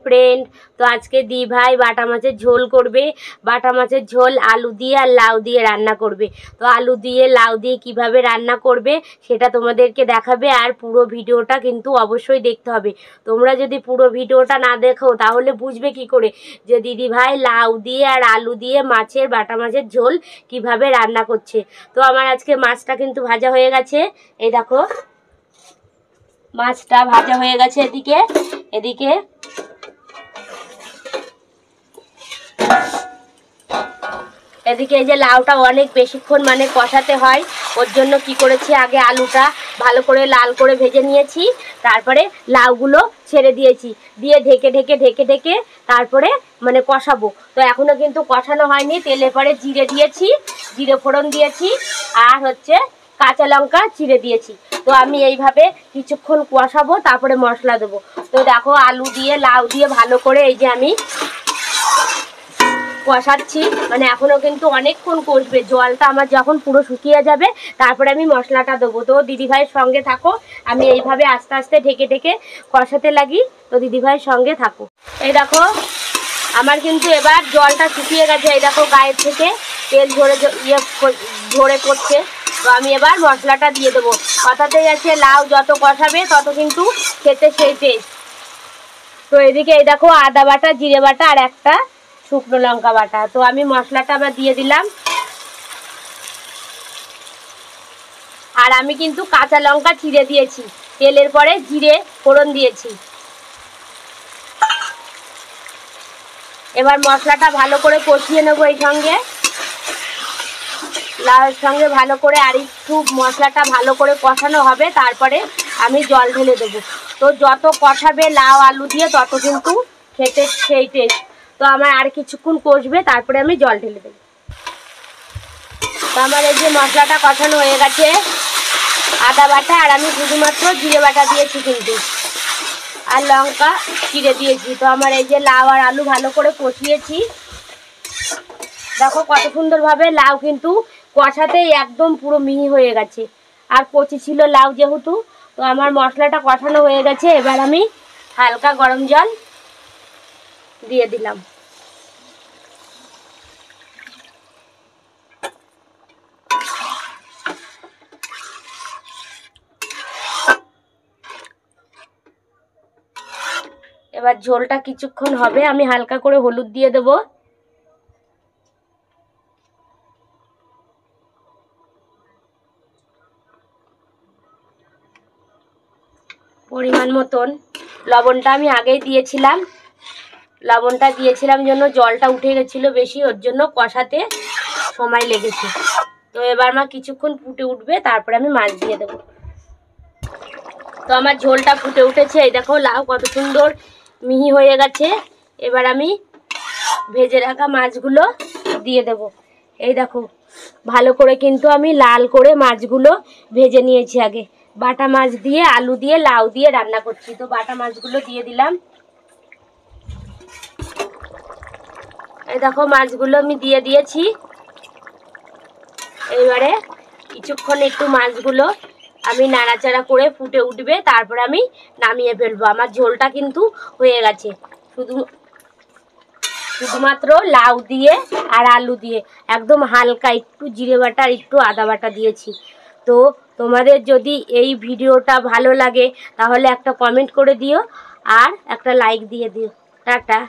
Friend. তো আজকে দি ভাই বাটা মাছের ঝোল করবে। বাটা মাছের ঝোল আলু দিয়ে আর লাউ দিয়ে রান্না করবে। তো আলু দিয়ে লাউ দিয়ে কিভাবে রান্না করবে সেটা তোমাদেরকে দেখাবে, আর পুরো ভিডিওটা কিন্তু অবশ্যই দেখতে হবে। তোমরা যদি পুরো ভিডিওটা না দেখো তাহলে বুঝবে কি করে যে দিদি ভাই লাউ দিয়ে আর আলু দিয়ে মাছের বাটা মাছের ঝোল কিভাবে রান্না করছে। তো আমার আজকে মাছটা কিন্তু ভাজা হয়ে গেছে। এই দেখো মাছটা ভাজা হয়ে গেছে। এদিকে এদিকে এদিকে এই যে লাউটা অনেক বেশিক্ষণ মানে কষাতে হয়, ওর জন্য কি করেছি আগে আলুটা ভালো করে লাল করে ভেজে নিয়েছি, তারপরে লাউগুলো ছেড়ে দিয়েছি, দিয়ে ঢেকে ঢেকে ঢেকে ঢেকে তারপরে মানে কষাবো। তো এখনো কিন্তু কষানো হয়নি। তেলে পরে জিরে দিয়েছি, জিরে ফোড়ন দিয়েছি, আর হচ্ছে কাঁচা লঙ্কা চিড়ে দিয়েছি। তো আমি এইভাবে কিছুক্ষণ কষাবো, তারপরে মশলা দেবো। তো দেখো আলু দিয়ে লাউ দিয়ে ভালো করে এই যে আমি কষাচ্ছি, মানে এখনো কিন্তু অনেকক্ষণ কষবে। জলটা আমার যখন পুরো শুকিয়ে যাবে তারপরে আমি মশলাটা দেবো। তো দিদিভাইয়ের সঙ্গে থাকো, আমি এইভাবে আস্তে আস্তে ঢেকে ঢেকে কষাতে লাগি। তো দিদিভাইয়ের সঙ্গে থাকো। এই দেখো আমার কিন্তু এবার জলটা শুকিয়ে গেছে। এই দেখো গায়ের থেকে তেল ঝরে পড়ছে। তো আমি এবার মশলাটা দিয়ে দেবো। কথাতেই আছে লাউ যত কষাবে তত কিন্তু খেতে সেই টেস্ট। তো এদিকে এই দেখো আদা বাটা, জিরে বাটা আর একটা শুকনো লঙ্কা বাটা। তো আমি মশলাটা আবার দিয়ে দিলাম, আর আমি কিন্তু কাঁচা লঙ্কা চিড়ে দিয়েছি, তেলের পরে জিরে ফোড়ন দিয়েছি। এবার মশলাটা ভালো করে কষিয়ে নেবো এই সঙ্গে লাউয়ের সঙ্গে ভালো করে, আর একটু মশলাটা ভালো করে কষানো হবে, তারপরে আমি জল ঢেলে দেবো। তো যত কষাবে লাউ আলু দিয়ে তত কিন্তু খেতে সেই টেস্ট। তো আমার আর কিছুক্ষণ কষবে, তারপরে আমি জল ঢেলে দেবো। তো আমার এই যে মশলাটা কষানো হয়ে গেছে, আদা বাটা আর আমি শুধুমাত্র জিরে বাটা দিয়েছি কিন্তু, আর লঙ্কা চিড়ে দিয়েছি। তো আমার এই যে লাউ আর আলু ভালো করে কষিয়েছি। দেখো কত সুন্দরভাবে লাউ কিন্তু কষাতেই একদম পুরো মিহি হয়ে গেছে, আর কচি ছিল লাউ যেহেতু। তো আমার মশলাটা কষানো হয়ে গেছে, এবার আমি হালকা গরম জল দিয়ে দিলাম। এবার ঝোলটা কিছুক্ষণ হবে, আমি হালকা করে হলুদ দিয়ে দেবো। পরিমাণ মতন লবণটা আমি আগেই দিয়েছিলাম, লবণটা দিয়েছিলাম জন্য জলটা উঠে গেছিলো বেশি, ওর জন্য কষাতে সময় লেগেছে। তো এবার আমার কিছুক্ষণ ফুটে উঠবে, তারপরে আমি মাছ দিয়ে দেবো। তো আমার ঝোলটা ফুটে উঠেছে। এই দেখো লাউ কত সুন্দর মিহি হয়ে গেছে। এবার আমি ভেজে রাখা মাছগুলো দিয়ে দেব। এই দেখো ভালো করে কিন্তু আমি লাল করে মাছগুলো ভেজে নিয়েছি আগে। বাটা মাছ দিয়ে আলু দিয়ে লাউ দিয়ে রান্না করছি। তো বাটা মাছগুলো দিয়ে দিলাম। এই দেখো মাছগুলো আমি দিয়ে দিয়েছি। এবারে কিছুক্ষণ একটু মাছগুলো আমি নাড়াচাড়া করে ফুটে উঠবে, তারপরে আমি নামিয়ে ফেলবো। আমার ঝোলটা কিন্তু হয়ে গেছে, শুধুমাত্র লাউ দিয়ে আর আলু দিয়ে একদম হালকা একটু জিরে বাটা আর একটু আদা বাটা দিয়েছি। তো তোমাদের যদি এই ভিডিওটা ভালো লাগে তাহলে একটা কমেন্ট করে দিও আর একটা লাইক দিয়ে দিও। টাটা।